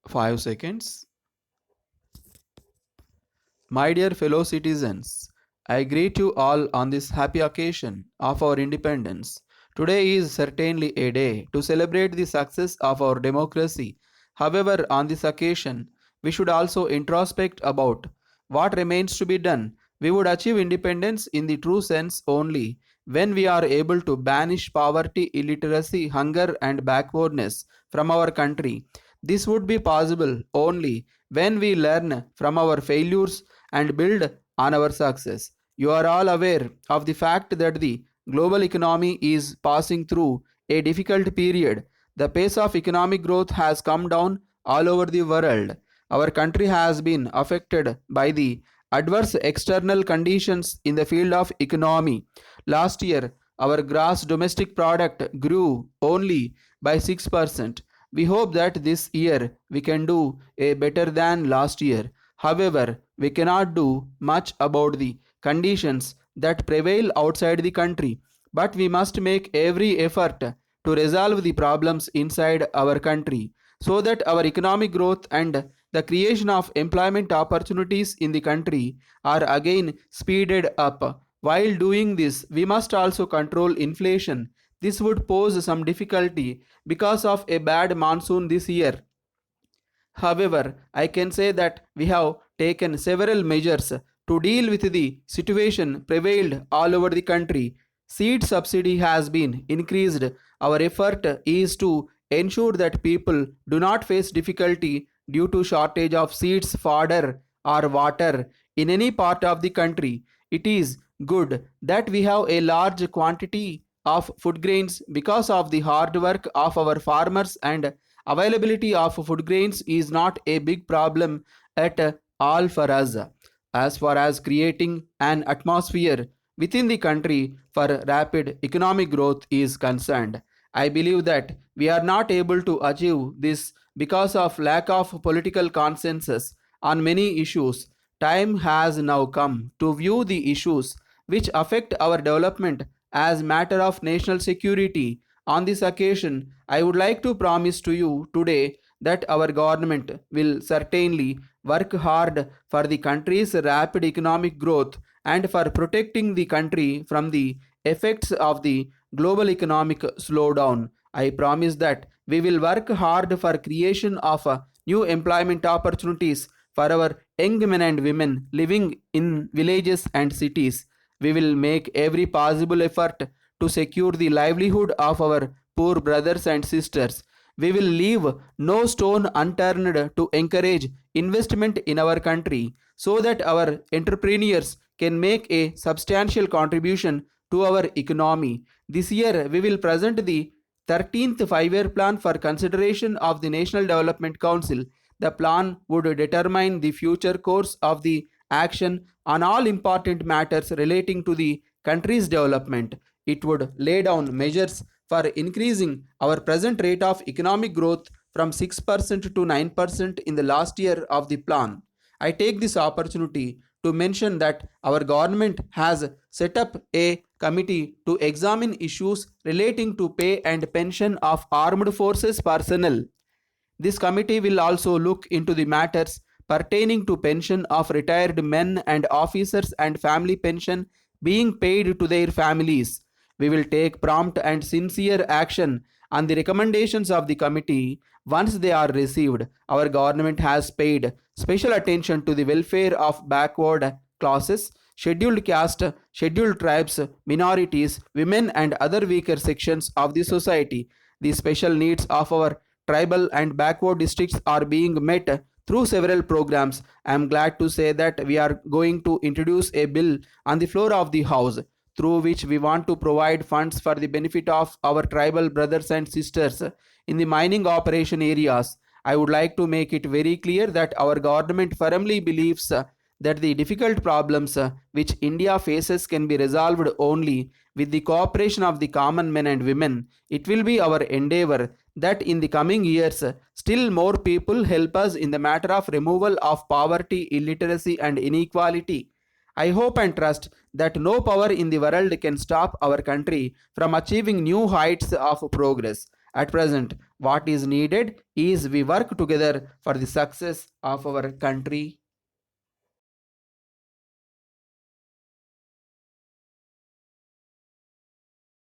5 seconds. My dear fellow citizens, I greet you all on this happy occasion of our independence. Today is certainly a day to celebrate the success of our democracy. However, on this occasion, we should also introspect about what remains to be done. We would achieve independence in the true sense only when we are able to banish poverty, illiteracy, hunger, and backwardness from our country. This would be possible only when we learn from our failures and build on our success. You are all aware of the fact that the global economy is passing through a difficult period. The pace of economic growth has come down all over the world. Our country has been affected by the adverse external conditions in the field of economy. Last year, our gross domestic product grew only by 6%. We hope that this year we can do a better than last year. However, we cannot do much about the conditions that prevail outside the country, but we must make every effort to resolve the problems inside our country so that our economic growth and the creation of employment opportunities in the country are again speeded up. While doing this, we must also control inflation. This would pose some difficulty because of a bad monsoon this year. However, I can say that we have taken several measures to deal with the situation prevailed all over the country. Seed subsidy has been increased. Our effort is to ensure that people do not face difficulty due to shortage of seeds, fodder, or water in any part of the country. It is good that we have a large quantity of food grains because of the hard work of our farmers, and availability of food grains is not a big problem at all for us. As far as creating an atmosphere within the country for rapid economic growth is concerned, I believe that we are not able to achieve this because of lack of political consensus on many issues. Time has now come to view the issues which affect our development as matter of national security. On this occasion, I would like to promise to you today that our government will certainly work hard for the country's rapid economic growth and for protecting the country from the effects of the global economic slowdown. I promise that we will work hard for creation of new employment opportunities for our young men and women living in villages and cities. We will make every possible effort to secure the livelihood of our poor brothers and sisters. We will leave no stone unturned to encourage investment in our country so that our entrepreneurs can make a substantial contribution to our economy. This year, we will present the 13th 5 year plan for consideration of the National Development Council. The plan would determine the future course of the action on all important matters relating to the country's development. It would lay down measures for increasing our present rate of economic growth from 6% to 9% in the last year of the plan. I take this opportunity to mention that our government has set up a committee to examine issues relating to pay and pension of armed forces personnel. This committee will also look into the matters pertaining to pension of retired men and officers and family pension being paid to their families. We will take prompt and sincere action on the recommendations of the committee once they are received. Our government has paid special attention to the welfare of backward classes, scheduled caste, scheduled tribes, minorities, women, and other weaker sections of the society. The special needs of our tribal and backward districts are being met through several programs. I am glad to say that we are going to introduce a bill on the floor of the House through which we want to provide funds for the benefit of our tribal brothers and sisters in the mining operation areas. I would like to make it very clear that our government firmly believes that the difficult problems which India faces can be resolved only with the cooperation of the common men and women. It will be our endeavor that in the coming years, still more people help us in the matter of removal of poverty, illiteracy, and inequality. I hope and trust that no power in the world can stop our country from achieving new heights of progress. At present, what is needed is we work together for the success of our country